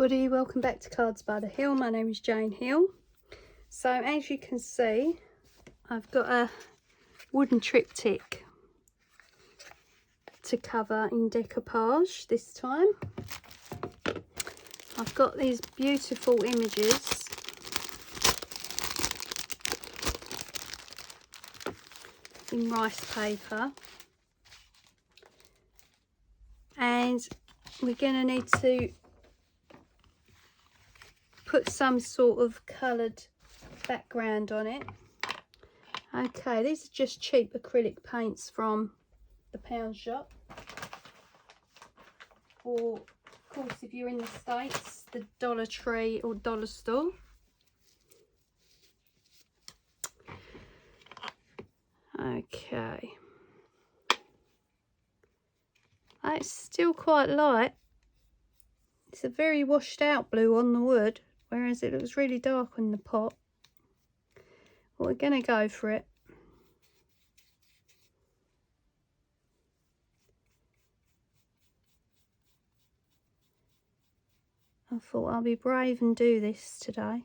everybody, welcome back to Cards by the Hill. My name is Jane Hill. So as you can see, I've got a wooden triptych to cover in decoupage this time. I've got these beautiful images in rice paper, and we're going to need to put some sort of coloured background on it. Okay, these are just cheap acrylic paints from the pound shop, or of course if you're in the States, the Dollar Tree or dollar store. Okay, it's still quite light. It's a very washed out blue on the wood, whereas it looks really dark in the pot. Well, we're going to go for it. I thought I'll be brave and do this today.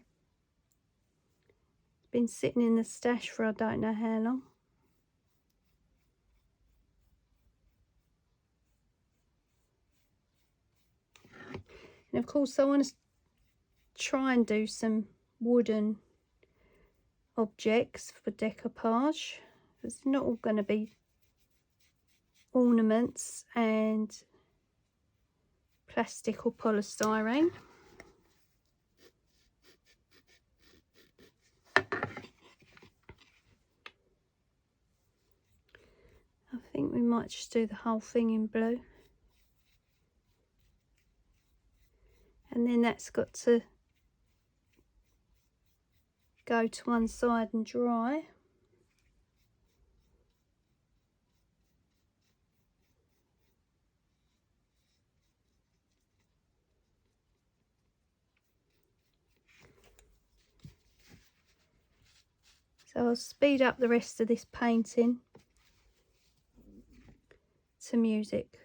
It's been sitting in the stash for I don't know how long. And of course I want to try and do some wooden objects for decoupage. It's not all going to be ornaments and plastic or polystyrene. I think we might just do the whole thing in blue. And then that's got to go to one side and dry. So I'll speed up the rest of this painting to music.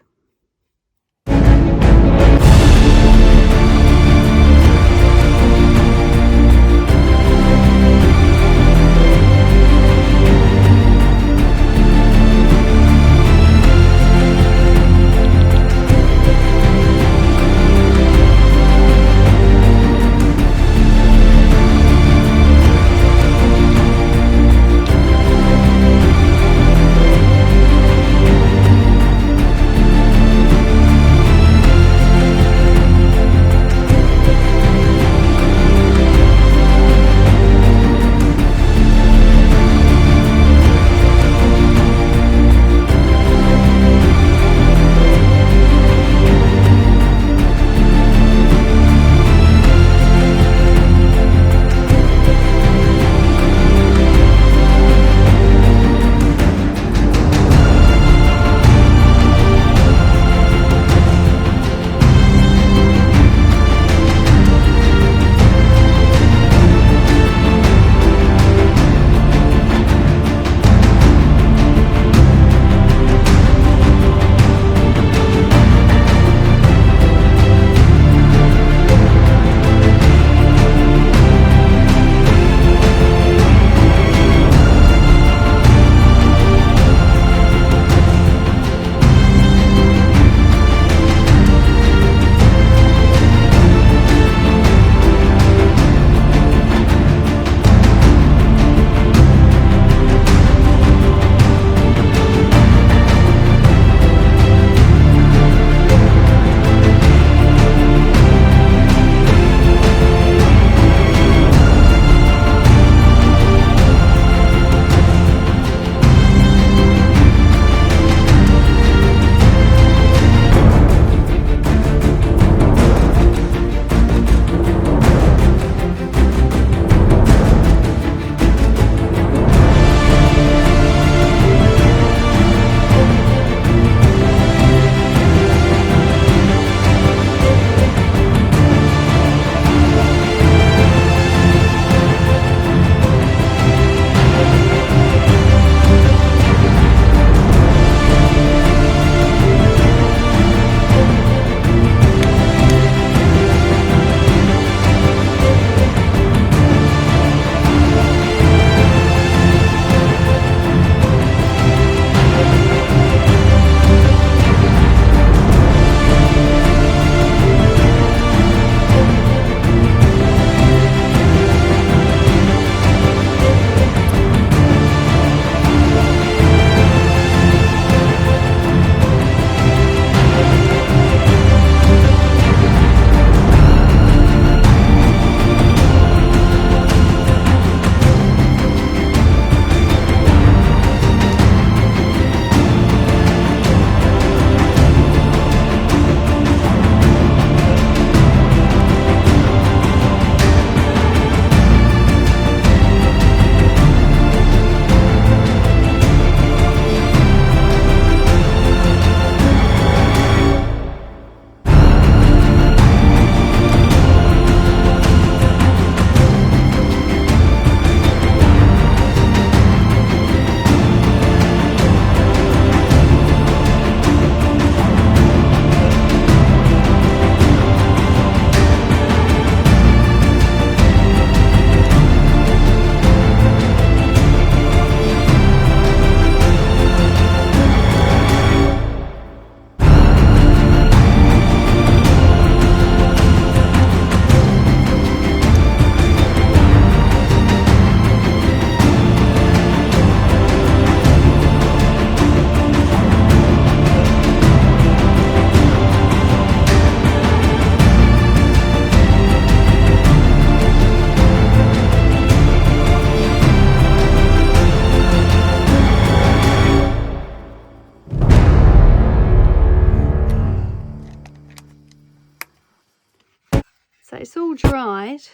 side,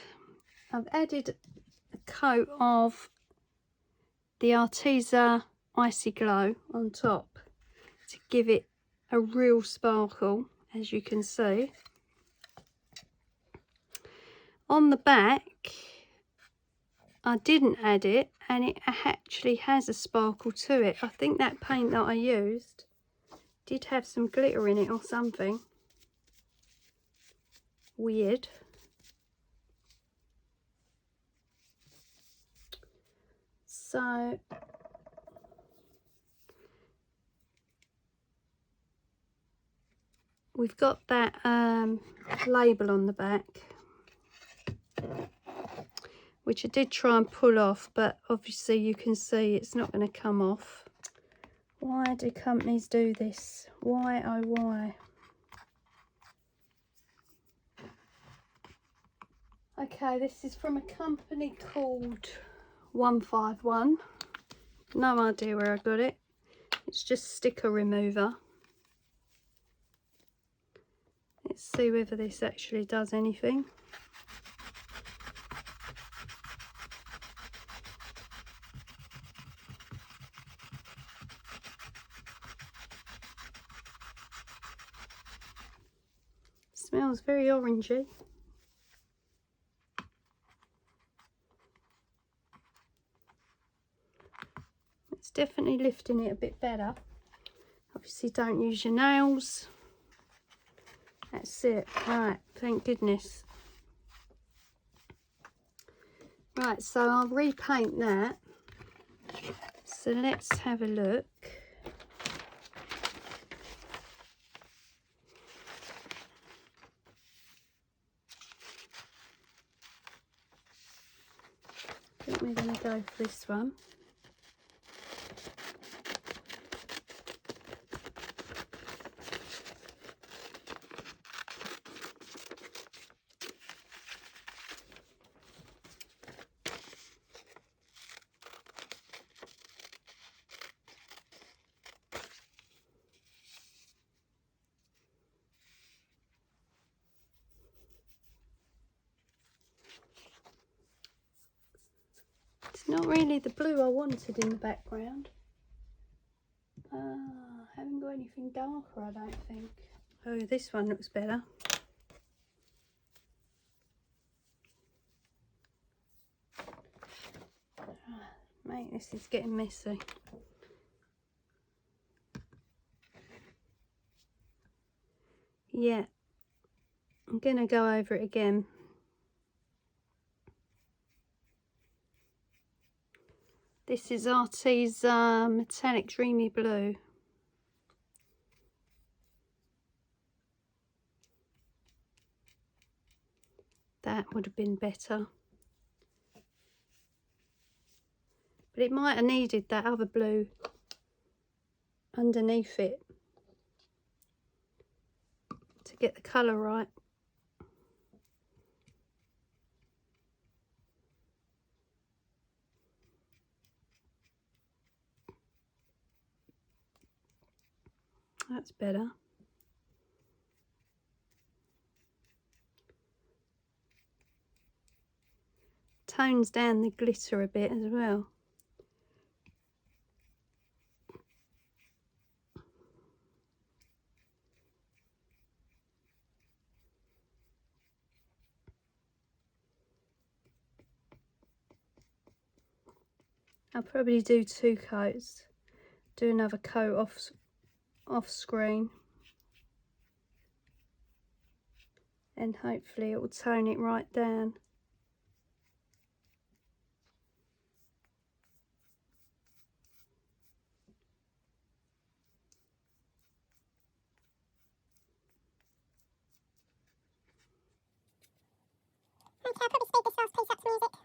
I've added a coat of the Arteza Icy Glow on top to give it a real sparkle, as you can see. On the back, I didn't add it, and it actually has a sparkle to it. I think that paint that I used did have some glitter in it or something. Weird. So we've got that label on the back, which I did try and pull off, but obviously you can see it's not going to come off. Why do companies do this? Why, oh why? Okay, this is from a company called 151. No idea where I got it. It's just sticker remover. Let's see whether this actually does anything. Smells very orangey. It's definitely lifting it a bit better. Obviously don't use your nails. That's it. Right, thank goodness. Right, so I'll repaint that. So let's have a look. I think we're going to go for this one. It's not really the blue I wanted in the background. I haven't got anything darker, I don't think. Oh, this one looks better. Mate, this is getting messy. Yeah, I'm gonna go over it again. This is Arteza Metallic Dreamy Blue. That would have been better. But it might have needed that other blue underneath it to get the colour right. That's better. Tones down the glitter a bit as well. I'll probably do 2 coats. Do another coat off screen, and hopefully it will tone it right down. Okay, I'll probably speed this last piece up to music.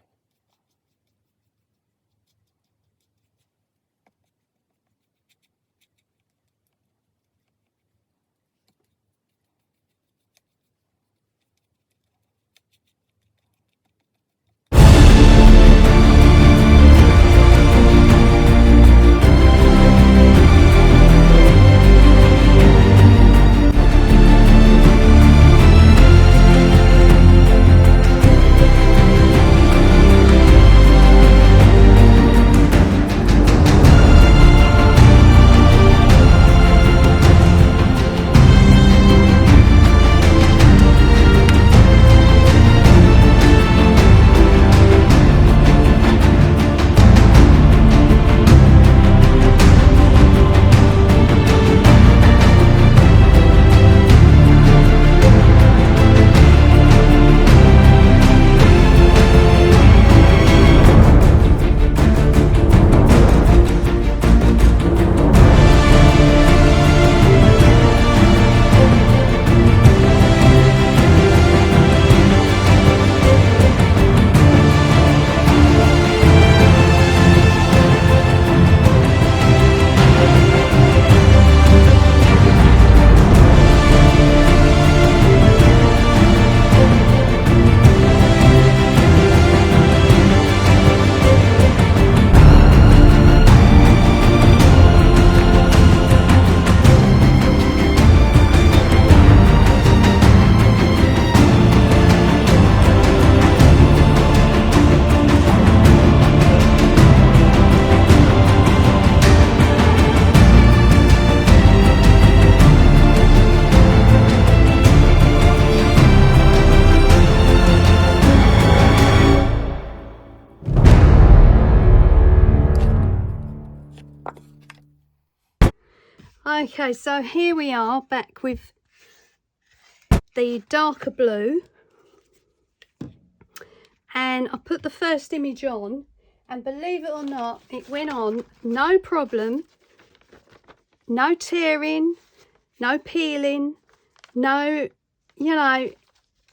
Okay, so here we are back with the darker blue, and I put the first image on, and believe it or not, it went on no problem, no tearing, no peeling, no, you know,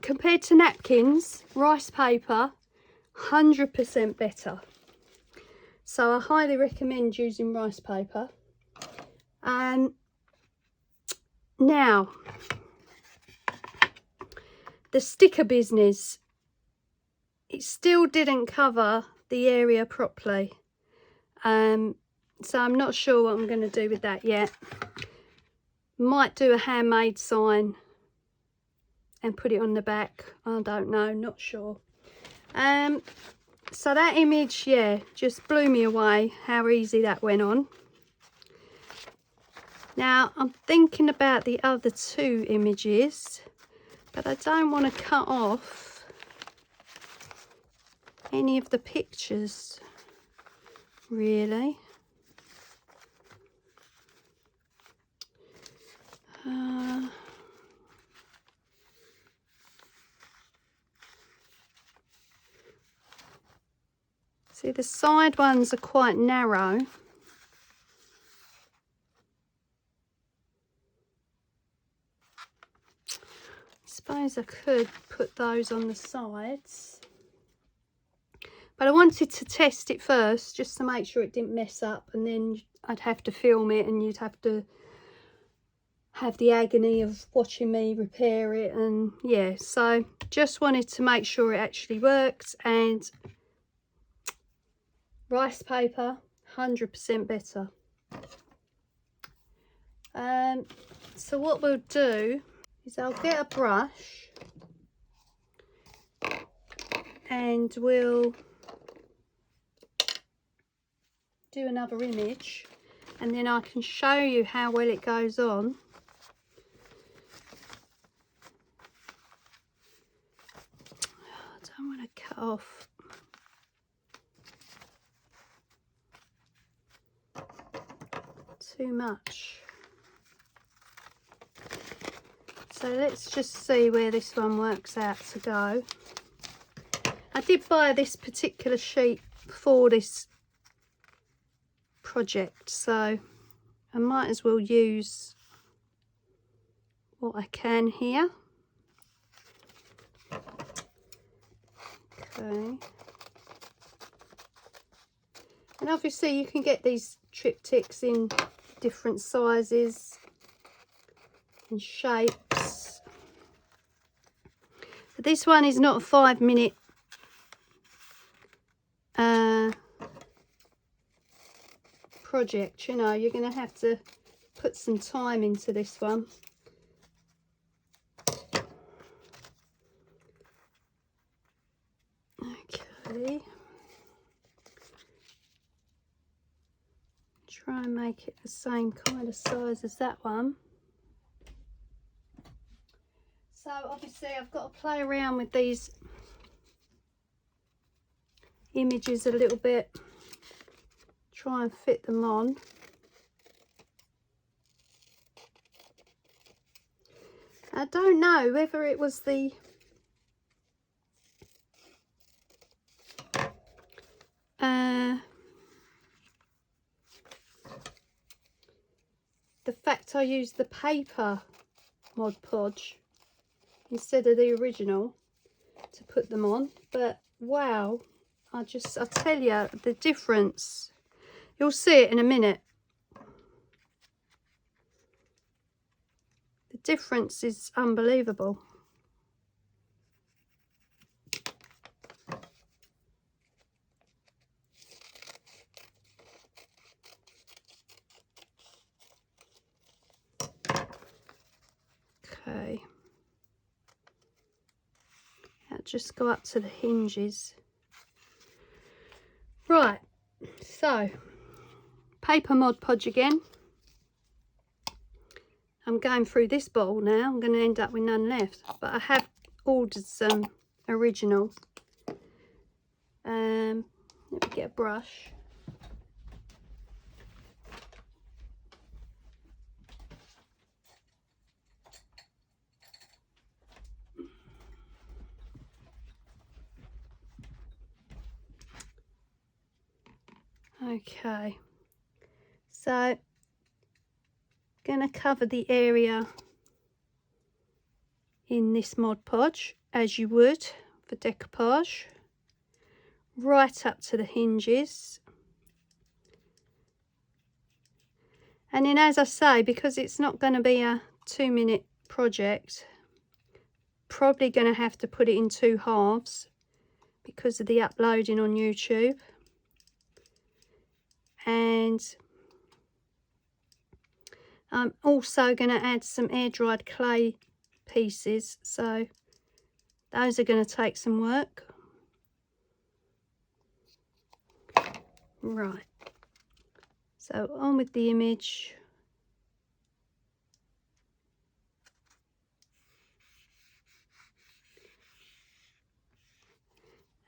compared to napkins, rice paper, 100% better. So I highly recommend using rice paper. Now, the sticker business, it still didn't cover the area properly. So I'm not sure what I'm going to do with that yet. Might do a handmade sign and put it on the back. I don't know, not sure. So that image, yeah, just blew me away how easy that went on. Now I'm thinking about the other two images, but I don't want to cut off any of the pictures really. See, the side ones are quite narrow. I suppose I could put those on the sides, but I wanted to test it first just to make sure it didn't mess up, and then I'd have to film it and you'd have to have the agony of watching me repair it. And yeah, so just wanted to make sure it actually worked. And rice paper, 100% better. So what we'll do is I'll get a brush and we'll do another image, and then I can show you how well it goes on. I don't want to cut off. Too much. So let's just see where this one works out to go. I did buy this particular sheet for this project, so I might as well use what I can here. Okay. And obviously you can get these triptychs in different sizes and shapes. But this one is not a 5-minute project, you know, you're going to have to put some time into this one. Okay. Try and make it the same kind of size as that one. So obviously I've got to play around with these images a little bit, try and fit them on. I don't know whether it was the fact I used the paper Mod Podge instead of the original to put them on, but wow, I tell you the difference. You'll see it in a minute. The difference is unbelievable. Okay, that just go up to the hinges. Right, so paper Mod Podge again. I'm going through this bowl now. I'm going to end up with none left, but I have ordered some original. Let me get a brush. Okay, so gonna cover the area in this Mod Podge as you would for decoupage, right up to the hinges. And then, as I say, because it's not going to be a 2-minute project, probably going to have to put it in 2 halves because of the uploading on YouTube. And I'm also going to add some air dried clay pieces, so those are going to take some work. Right, so on with the image.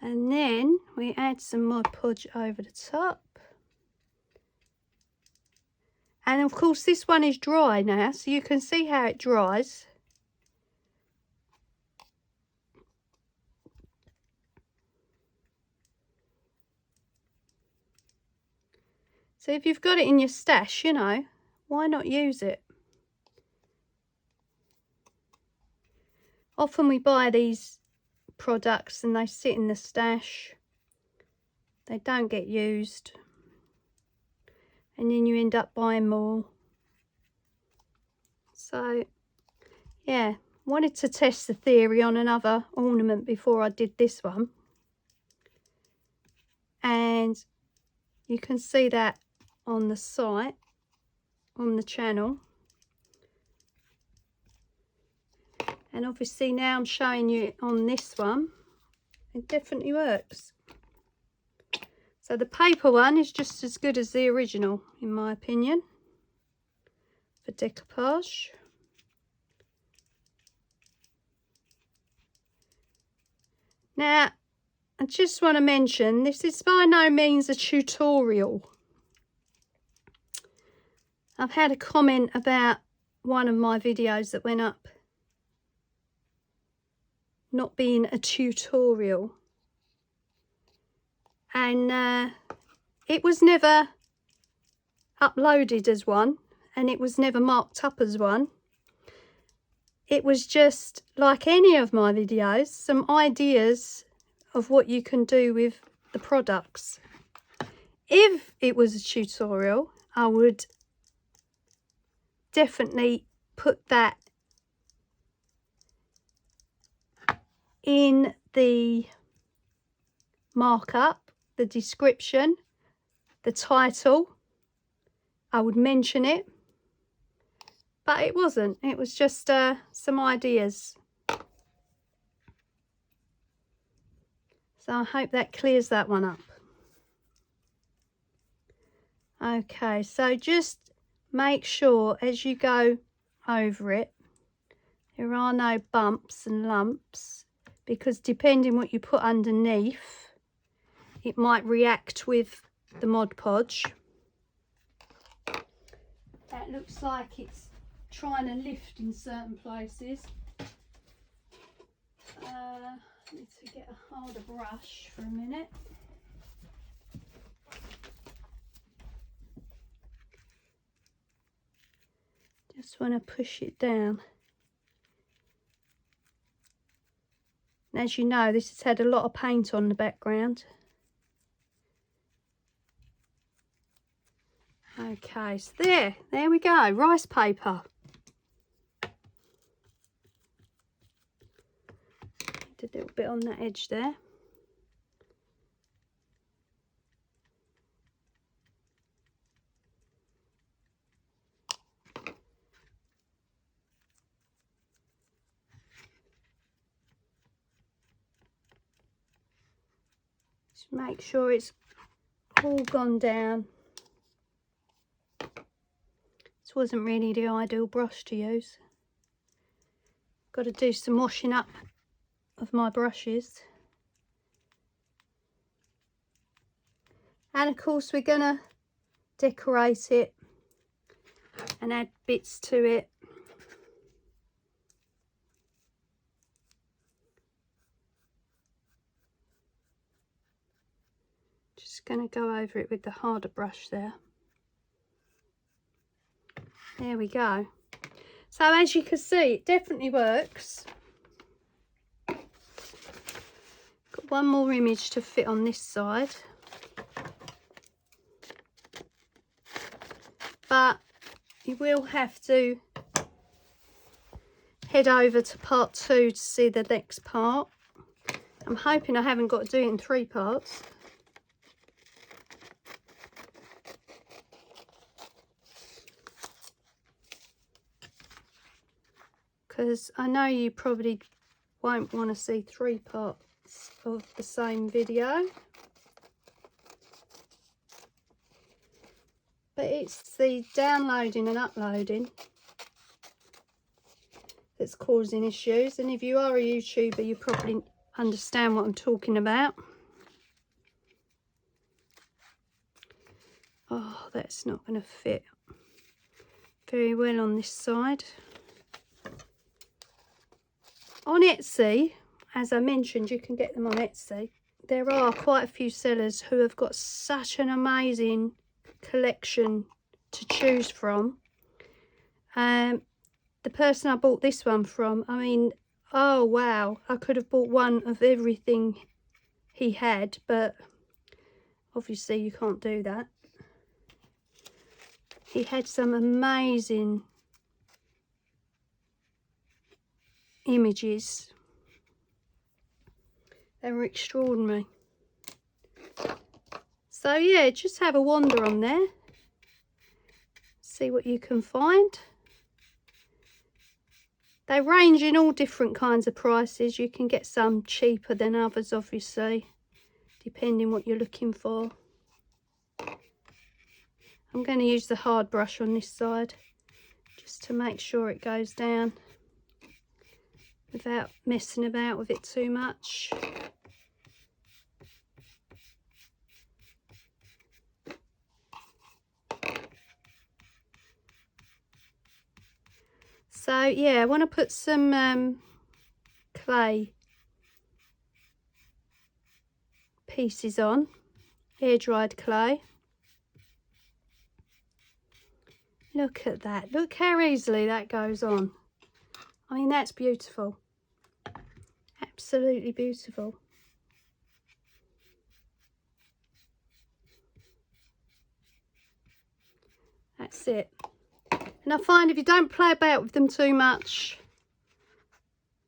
And then we add some Mod Podge over the top. And of course this one is dry now, so you can see how it dries. So if you've got it in your stash, you know, why not use it? Often we buy these products and they sit in the stash. They don't get used. And then you end up buying more. So, yeah, wanted to test the theory on another ornament before I did this one. And you can see that on the site, on the channel. And obviously now I'm showing you on this one. It definitely works. So the paper one is just as good as the original, in my opinion, for decoupage. Now, I just want to mention, this is by no means a tutorial. I've had a comment about one of my videos that went up not being a tutorial. And it was never uploaded as one, and it was never marked up as one. It was just like any of my videos, some ideas of what you can do with the products. If it was a tutorial, I would definitely put that in the markup, the description, the title. I would mention it, but it wasn't. It was just some ideas. So I hope that clears that one up. Okay, so just make sure as you go over it, there are no bumps and lumps, because depending what you put underneath, it might react with the Mod Podge. That looks like it's trying to lift in certain places. I need to get a harder brush for a minute. Just want to push it down. And as you know, this has had a lot of paint on the background. Okay, so there we go, rice paper. Did a little bit on that edge there. Just make sure it's all gone down. This wasn't really the ideal brush to use. Got to do some washing up of my brushes. And of course we're going to decorate it and add bits to it. Just going to go over it with the harder brush there. There we go. So as you can see, it definitely works. Got one more image to fit on this side. But you will have to head over to part 2 to see the next part. I'm hoping I haven't got to do it in 3 parts. Because I know you probably won't want to see 3 parts of the same video. But it's the downloading and uploading that's causing issues. And if you are a YouTuber, you probably understand what I'm talking about. Oh, that's not going to fit very well on this side. On Etsy, as I mentioned, you can get them on Etsy. There are quite a few sellers who have got such an amazing collection to choose from. The person I bought this one from, I mean, oh wow, I could have bought one of everything he had, but obviously you can't do that. He had some amazing images. They were extraordinary. So yeah, just have a wander on there, see what you can find. They range in all different kinds of prices. You can get some cheaper than others, obviously, depending what you're looking for. I'm going to use the hard brush on this side just to make sure it goes down without messing about with it too much. So yeah, I want to put some clay pieces on, air dried clay. Look at that, look how easily that goes on. I mean, that's beautiful, absolutely beautiful. That's it. And I find if you don't play about with them too much,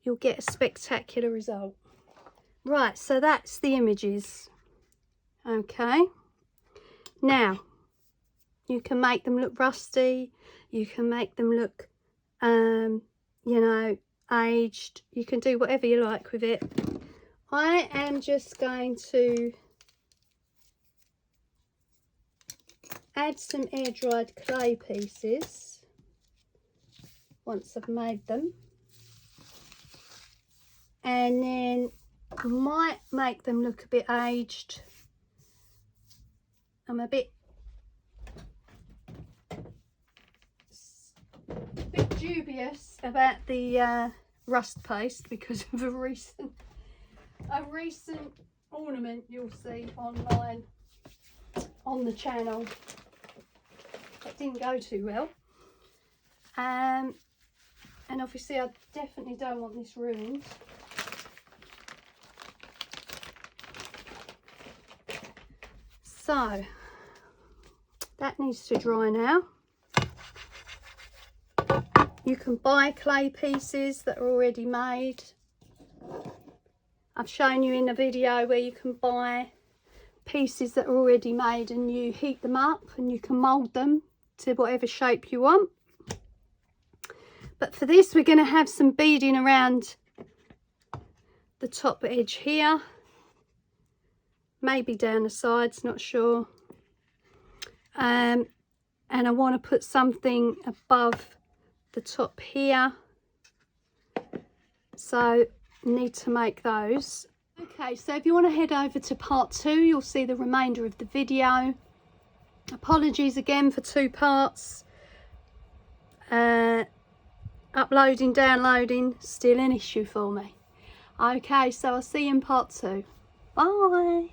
you'll get a spectacular result. Right, so that's the images. Okay. Now, you can make them look rusty. You can make them look, you know, aged. You can do whatever you like with it. I am just going to add some air dried clay pieces once I've made them, and then I might make them look a bit aged. I'm a bit dubious about the rust paste because of a recent ornament you'll see online on the channel that didn't go too well. And obviously I definitely don't want this ruined. So that needs to dry now. You can buy clay pieces that are already made. I've shown you in a video where you can buy pieces that are already made and you heat them up and you can mould them to whatever shape you want. But for this, we're going to have some beading around the top edge here, maybe down the sides, not sure. And I want to put something above the top here, so need to make those. Okay, so if you want to head over to part 2, you'll see the remainder of the video. Apologies again for 2 parts. Uploading, downloading, still an issue for me. Okay, so I'll see you in part 2. Bye.